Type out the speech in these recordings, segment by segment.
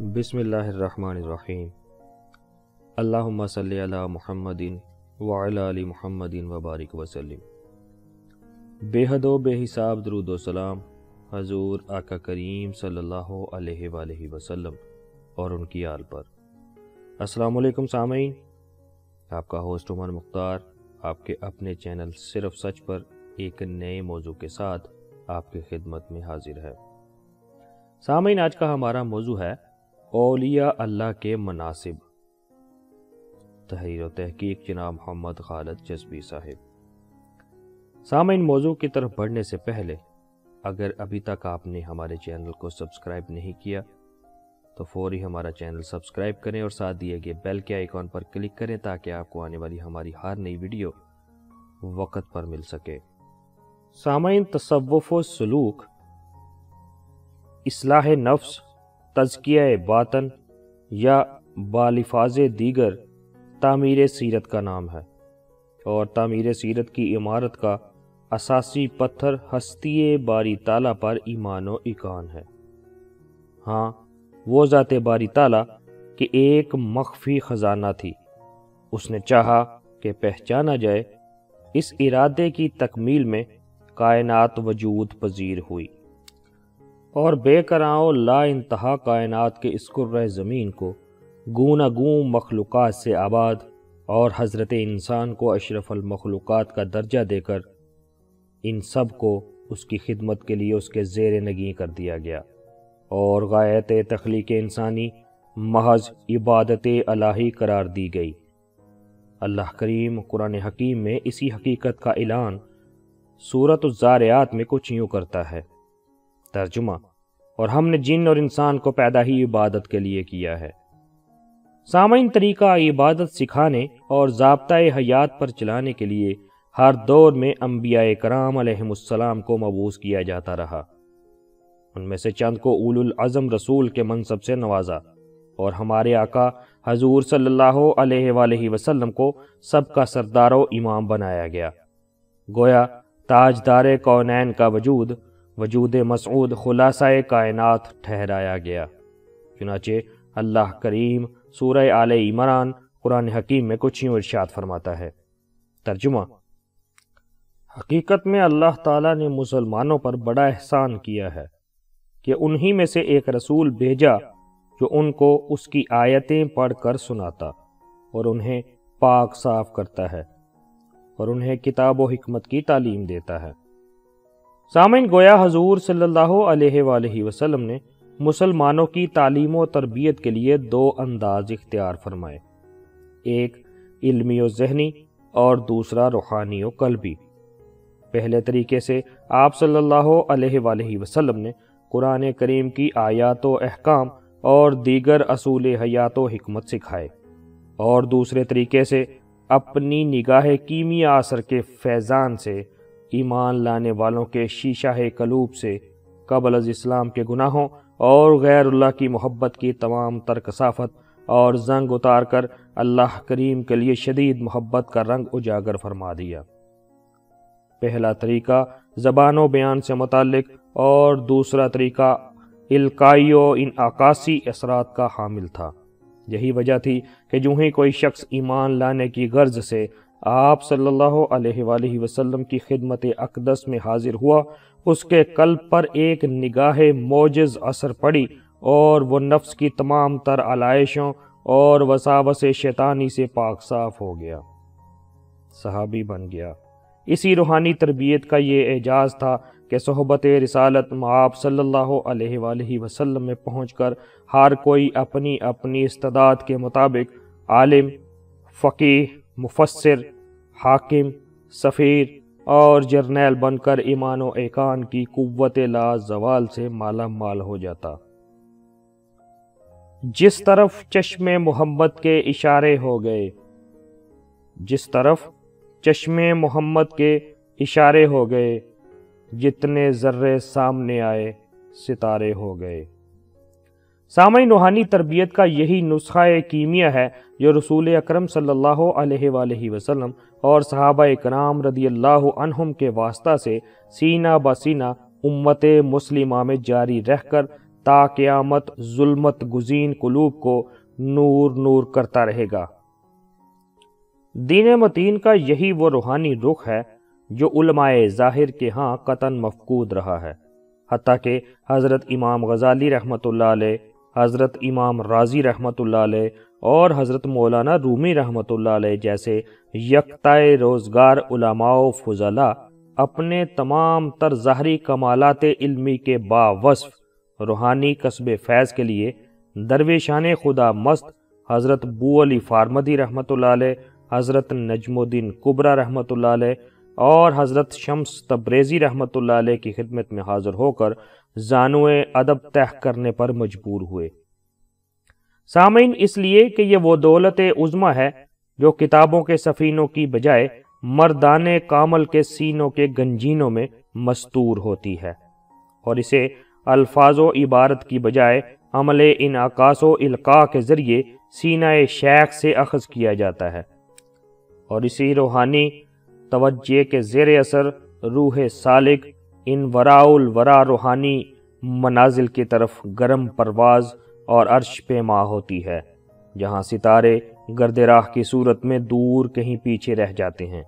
بسم اللہ الرحمن الرحیم۔ اللہم صلی علی محمد وعلی آل محمد وبارک وسلم۔ بے حد و بے حساب درود و سلام حضور آقا کریم صلی اللہ علیہ وآلہ وسلم اور ان کی آل پر۔ السلام علیکم سامعین، آپ کا ہوسٹ عمر مختار آپ کے اپنے چینل صرف سچ پر ایک نئے موضوع کے ساتھ آپ کی خدمت میں حاضر ہے۔ سامعین، آج کا ہمارا موضوع ہے اولیاء اللہ کے مناصب۔ تحریر و تحقیق جناب محمد خالد جذبی صاحب۔ سامعین، موضوع کی طرف بڑھنے سے پہلے اگر ابھی تک آپ نے ہمارے چینل کو سبسکرائب نہیں کیا تو فوری ہمارا چینل سبسکرائب کریں اور ساتھ دیے گئے بیل کے آئیکن پر کلک کریں تاکہ آپ کو آنے والی ہماری ہر نئی ویڈیو وقت پر مل سکے۔ سامعین، تصوف و سلوک اصلاح نفس، تزکیہ باطن یا بالفاظ دیگر تعمیر سیرت کا نام ہے، اور تعمیر سیرت کی عمارت کا اساسی پتھر ہستی باری تعالیٰ پر ایمان و ایقان ہے۔ ہاں، وہ ذات باری تعالیٰ کہ ایک مخفی خزانہ تھی، اس نے چاہا کہ پہچانا جائے۔ اس ارادے کی تکمیل میں کائنات وجود پذیر ہوئی، اور بے کراں لا انتہا کائنات کے اس کرۂ زمین کو گونہ گون مخلوقات سے آباد اور حضرت انسان کو اشرف المخلوقات کا درجہ دے کر ان سب کو اس کی خدمت کے لیے اس کے زیر نگیں کر دیا گیا، اور غایت تخلیق انسانی محض عبادت الہی قرار دی گئی۔ اللہ کریم قرآن حکیم میں اسی حقیقت کا اعلان سورۃ الزاریات میں کچھ یوں کرتا ہے۔ ترجمہ: اور ہم نے جن اور انسان کو پیدا ہی عبادت کے لیے کیا ہے۔ سامعین، طریقہ عبادت سکھانے اور ضابطۂ حیات پر چلانے کے لیے ہر دور میں انبیاء کرام علیہم السلام کو مبعوث کیا جاتا رہا۔ ان میں سے چند کو اولو العزم رسول کے منصب سے نوازا، اور ہمارے آقا حضور صلی اللہ علیہ وآلہ وسلم کو سب کا سردار و امام بنایا گیا۔ گویا تاجدار کونین کا وجود مسعود خلاصہ کائنات ٹھہرایا گیا۔ چنانچہ اللہ کریم سورہ آل عمران قرآن حکیم میں کچھ یوں ارشاد فرماتا ہے۔ ترجمہ: حقیقت میں اللہ تعالیٰ نے مسلمانوں پر بڑا احسان کیا ہے کہ انہی میں سے ایک رسول بھیجا جو ان کو اس کی آیتیں پڑھ کر سناتا اور انہیں پاک صاف کرتا ہے اور انہیں کتاب و حکمت کی تعلیم دیتا ہے۔ سامعین، گویا حضور صلی اللہ علیہ وآلہ وسلم نے مسلمانوں کی تعلیم و تربیت کے لیے دو انداز اختیار فرمائے، ایک علمی و ذہنی اور دوسرا روحانی و قلبی۔ پہلے طریقے سے آپ صلی اللہ علیہ وآلہ وسلم نے قرآن کریم کی آیات و احکام اور دیگر اصول حیات و حکمت سکھائے، اور دوسرے طریقے سے اپنی نگاہ کیمیا اثر کے فیضان سے ایمان لانے والوں کے شیشہ قلوب سے قبل از اسلام کے گناہوں اور غیر اللہ کی محبت کی تمام تر کثافت اور زنگ اتار کر اللہ کریم کے لیے شدید محبت کا رنگ اجاگر فرما دیا۔ پہلا طریقہ زبان و بیان سے متعلق اور دوسرا طریقہ القائی و انعکاسی اثرات کا حامل تھا۔ یہی وجہ تھی کہ جو ہی کوئی شخص ایمان لانے کی غرض سے آپ صلی اللہ علیہ وآلہ وسلم کی خدمت اقدس میں حاضر ہوا، اس کے قلب پر ایک نگاہ موجز اثر پڑی اور وہ نفس کی تمام تر علائشوں اور وساوس شیطانی سے پاک صاف ہو گیا، صحابی بن گیا۔ اسی روحانی تربیت کا یہ اعجاز تھا کہ صحبت رسالت آپ صلی اللہ علیہ وآلہ وسلم میں پہنچ کر ہر کوئی اپنی اپنی استعداد کے مطابق عالم، فقیہ، مفسر، حاکم، سفیر اور جرنیل بن کر ایمان و ایقان کی قوت لا زوال سے مالا مال ہو جاتا۔ جس طرف چشم محمد کے اشارے ہو گئے، جس طرف چشم محمد کے اشارے ہو گئے، جتنے ذرے سامنے آئے ستارے ہو گئے۔ سامعین، روحانی تربیت کا یہی نسخہ کیمیا ہے جو رسول اکرم صلی اللہ علیہ وآلہ وسلم اور صحابہ کرام رضی اللہ عنہم کے واسطہ سے سینہ بہ سینہ امت مسلمہ میں جاری رہ کر تا قیامت ظلمت گزین قلوب کو نور نور کرتا رہے گا۔ دین متین کا یہی وہ روحانی رخ ہے جو علماء ظاہر کے ہاں قطعاً مفقود رہا ہے، حتیٰ کہ حضرت امام غزالی رحمۃ اللہ علیہ، حضرت امام رازی رحمۃ اللہ علیہ اور حضرت مولانا رومی رحمۃ اللہ علیہ جیسے یکتائے روزگار علماء و فضلاء اپنے تمام تر ظاہری کمالات علمی کے باوصف روحانی کسب فیض کے لیے درویشان خدا مست حضرت بو علی فارمدی رحمۃ اللہ علیہ، حضرت نجم الدین کبریٰ رحمۃ اللہ علیہ اور حضرت شمس تبریزی رحمۃ اللہ علیہ کی خدمت میں حاضر ہو کر زانوئے ادب طے کرنے پر مجبور ہوئے۔ سامعین، اس لیے کہ یہ وہ دولت عظمیٰ ہے جو کتابوں کے سفینوں کی بجائے مردان کامل کے سینوں کے گنجینوں میں مستور ہوتی ہے، اور اسے الفاظ و عبارت کی بجائے عمل انعکاس و القاء کے ذریعے سینہ شیخ سے اخذ کیا جاتا ہے، اور اسی روحانی توجہ کے زیر اثر روح سالک ان وراء الورا روحانی منازل کی طرف گرم پرواز اور عرش پیما ہوتی ہے، جہاں ستارے گرد راہ کی صورت میں دور کہیں پیچھے رہ جاتے ہیں۔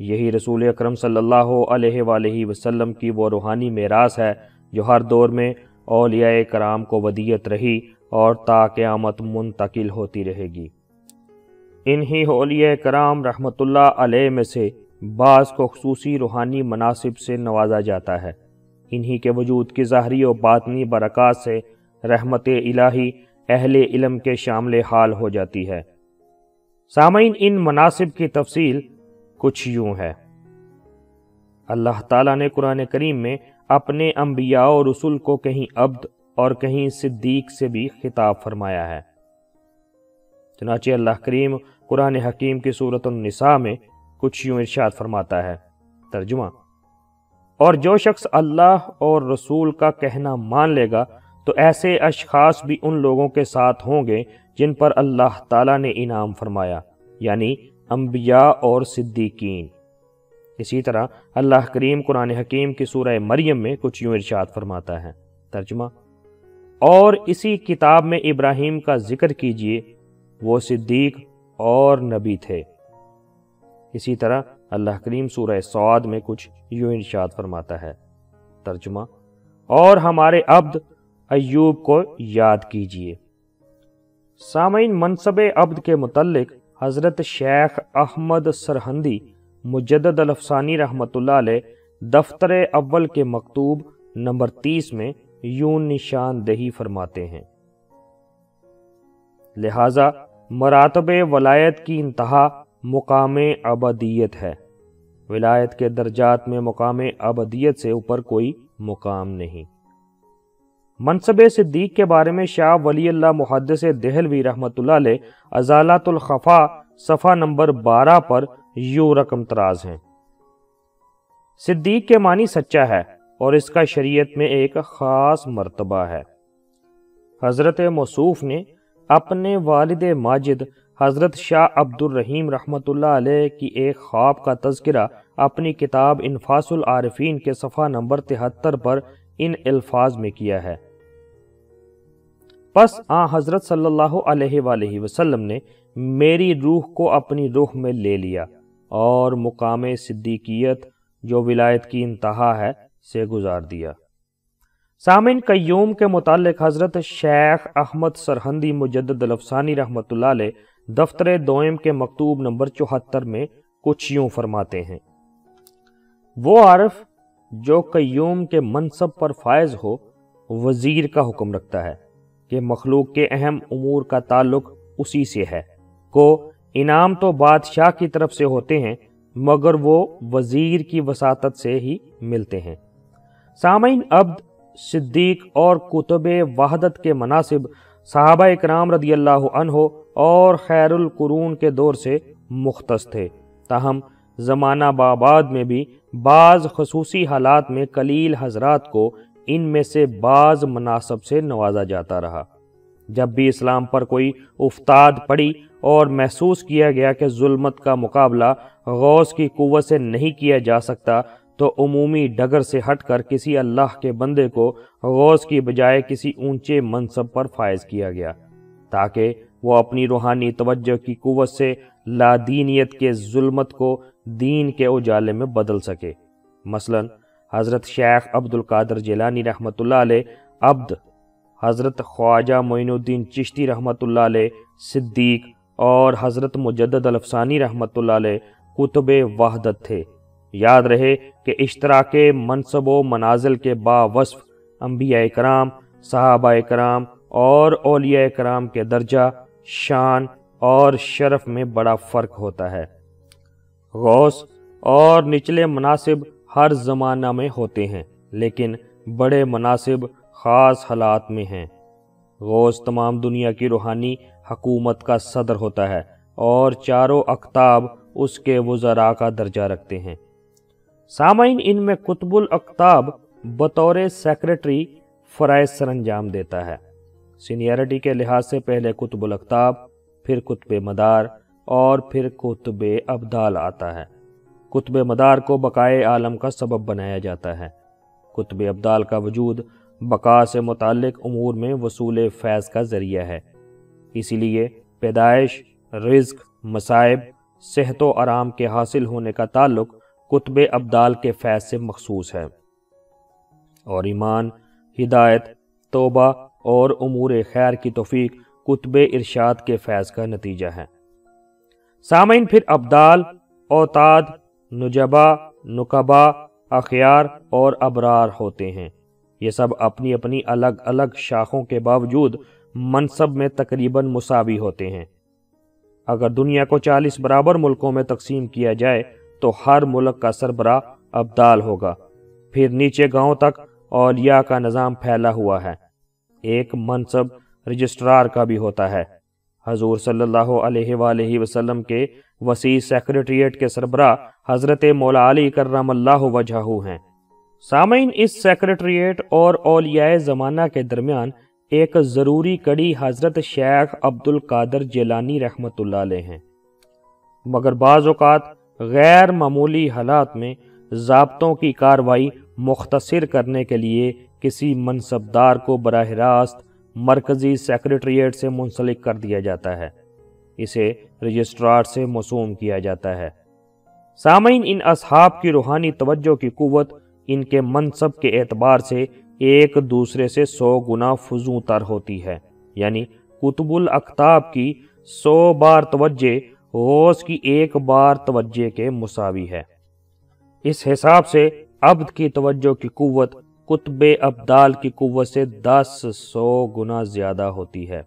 یہی رسول اکرم صلی اللہ علیہ وآلہ وسلم کی وہ روحانی میراث ہے جو ہر دور میں اولیاء کرام کو ودیت رہی اور تا قیامت منتقل ہوتی رہے گی۔ انہی اولیاء کرام رحمت اللہ علیہ میں سے بعض کو خصوصی روحانی مناصب سے نوازا جاتا ہے۔ انہی کے وجود کی ظاہری و باطنی برکات سے رحمت الہی اہل علم کے شامل حال ہو جاتی ہے۔ سامعین، ان مناصب کی تفصیل کچھ یوں ہے۔ اللہ تعالیٰ نے قرآن کریم میں اپنے انبیاء و رسول کو کہیں عبد اور کہیں صدیق سے بھی خطاب فرمایا ہے۔ چنانچہ اللہ کریم قرآن حکیم کی سورۃ النساء میں کچھ یوں ارشاد فرماتا ہے، ترجمہ: اور جو شخص اللہ اور رسول کا کہنا مان لے گا تو ایسے اشخاص بھی ان لوگوں کے ساتھ ہوں گے جن پر اللہ تعالیٰ نے انعام فرمایا، یعنی انبیاء اور صدیقین۔ اسی طرح اللہ کریم قرآن حکیم کی سورہ مریم میں کچھ یوں ارشاد فرماتا ہے، ترجمہ: اور اسی کتاب میں ابراہیم کا ذکر کیجئے، وہ صدیق اور نبی تھے۔ اسی طرح اللہ کریم سورہ صاد میں کچھ یوں ارشاد فرماتا ہے، ترجمہ: اور ہمارے عبد ایوب کو یاد کیجئے۔ سامعین، منصب عبد کے متعلق حضرت شیخ احمد سرہندی مجدد الافسانی رحمۃ اللہ علیہ دفتر اول کے مکتوب نمبر 30 میں یوں نشاندہی فرماتے ہیں، لہذا مراتب ولایت کی انتہا مقام ابدیت ہے۔ ولایت کے درجات میں مقام ابدیت سے اوپر کوئی مقام نہیں۔ منصب صدیق کے بارے میں شاہ ولی اللہ محدث دہلوی رحمۃ اللہ علیہ ازالۃ الخفا صفحہ نمبر 12 پر یوں رقم تراز ہیں، صدیق کے معنی سچا ہے اور اس کا شریعت میں ایک خاص مرتبہ ہے۔ حضرت موصوف نے اپنے والد ماجد حضرت شاہ عبد الرحیم رحمۃ اللہ علیہ کی ایک خواب کا تذکرہ اپنی کتاب انفاس العارفین کے صفحہ نمبر 73 پر ان الفاظ میں کیا ہے، پس حضرت صلی اللہ علیہ وآلہ وسلم نے میری روح کو اپنی روح میں لے لیا اور مقام صدیقیت جو ولایت کی انتہا ہے سے گزار دیا۔ سامعین، قیوم کے متعلق حضرت شیخ احمد سرہندی مجدد الافسانی رحمۃ اللہ علیہ دفتر دوئم کے مکتوب نمبر 74 میں کچھ یوں فرماتے ہیں، وہ عارف جو قیوم کے منصب پر فائز ہو وزیر کا حکم رکھتا ہے کہ مخلوق کے اہم امور کا تعلق اسی سے ہے، کو انعام تو بادشاہ کی طرف سے ہوتے ہیں مگر وہ وزیر کی وساطت سے ہی ملتے ہیں۔ سامعین، عبد، صدیق اور کتب وحدت کے مناصب صحابہ اکرام رضی اللہ عنہ اور خیر القرون کے دور سے مختص تھے، تاہم زمانہ بآباد میں بھی بعض خصوصی حالات میں قلیل حضرات کو ان میں سے بعض مناصب سے نوازا جاتا رہا۔ جب بھی اسلام پر کوئی افتاد پڑی اور محسوس کیا گیا کہ ظلمت کا مقابلہ غوث کی قوت سے نہیں کیا جا سکتا تو عمومی ڈگر سے ہٹ کر کسی اللہ کے بندے کو غوث کی بجائے کسی اونچے منصب پر فائز کیا گیا تاکہ وہ اپنی روحانی توجہ کی قوت سے لادینیت کے ظلمت کو دین کے اجالے میں بدل سکے۔ مثلا حضرت شیخ عبد القادر جیلانی رحمۃ اللہ علیہ عبد، حضرت خواجہ معین الدین چشتی رحمۃ اللہ علیہ صدیق اور حضرت مجدد الافسانی رحمۃ اللہ علیہ قطب وحدت تھے۔ یاد رہے کہ اشتراک منصب و منازل کے باوصف انبیاء کرام، صحابہ کرام اور اولیاء کرام کے درجہ، شان اور شرف میں بڑا فرق ہوتا ہے۔ غوث اور نچلے مناصب ہر زمانہ میں ہوتے ہیں، لیکن بڑے مناصب خاص حالات میں ہیں۔ غوث تمام دنیا کی روحانی حکومت کا صدر ہوتا ہے اور چاروں اقطاب اس کے وزراء کا درجہ رکھتے ہیں۔ سامعین، ان میں قطب الاقطاب بطور سیکرٹری فرائض سر انجام دیتا ہے۔ سینئرٹی کے لحاظ سے پہلے قطب الاقطاب، پھر قطب مدار اور پھر قطب ابدال آتا ہے۔ قطب مدار کو بقائے عالم کا سبب بنایا جاتا ہے۔ قطب ابدال کا وجود بقا سے متعلق امور میں وصول فیض کا ذریعہ ہے، اسی لیے پیدائش، رزق، مصائب، صحت و آرام کے حاصل ہونے کا تعلق قطب ابدال کے فیض سے مخصوص ہے، اور ایمان، ہدایت، توبہ اور امور خیر کی توفیق قطب ارشاد کے فیض کا نتیجہ ہے۔ سامعین، پھر ابدال، اوتاد، نجبا، نقبا، اخیار اور ابرار ہوتے ہیں۔ یہ سب اپنی اپنی الگ الگ شاخوں کے باوجود منصب میں تقریباً مساوی ہوتے ہیں۔ اگر دنیا کو 40 برابر ملکوں میں تقسیم کیا جائے تو ہر ملک کا سربراہ ابدال ہوگا۔ پھر نیچے گاؤں تک اولیاء کا نظام پھیلا ہوا ہے۔ ایک منصب رجسٹرار کا بھی ہوتا ہے۔ حضور صلی اللہ علیہ وآلہ وسلم کے وسیع سیکریٹریٹ کے سربراہ حضرت مولا علی کرم اللہ وجہہ ہیں۔ سامعین، اس سیکریٹریٹ اور اولیاء زمانہ کے درمیان ایک ضروری کڑی حضرت شیخ عبد القادر جیلانی رحمۃ اللہ علیہ ہیں، مگر بعض اوقات غیر معمولی حالات میں ضابطوں کی کارروائی مختصر کرنے کے لیے کسی منصبدار کو براہ راست مرکزی سیکریٹریٹ سے منسلک کر دیا جاتا ہے۔ اسے رجسٹرار سے موسوم کیا جاتا ہے۔ سامعین، ان اصحاب کی روحانی توجہ کی قوت ان کے منصب کے اعتبار سے ایک دوسرے سے 100 گنا فزوں تر ہوتی ہے، یعنی قطب الاقطاب کی 100 بار توجہ غوث کی 1 بار توجہ کے مساوی ہے۔ اس حساب سے عبد کی توجہ کی قوت قطب ابدال کی قوت سے 100 گنا زیادہ ہوتی ہے۔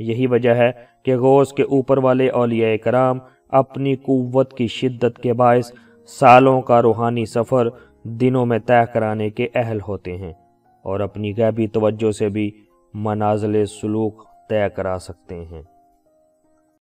یہی وجہ ہے کہ غوث کے اوپر والے اولیاء کرام اپنی قوت کی شدت کے باعث سالوں کا روحانی سفر دنوں میں طے کرانے کے اہل ہوتے ہیں، اور اپنی غیبی توجہ سے بھی منازل سلوک طے کرا سکتے ہیں۔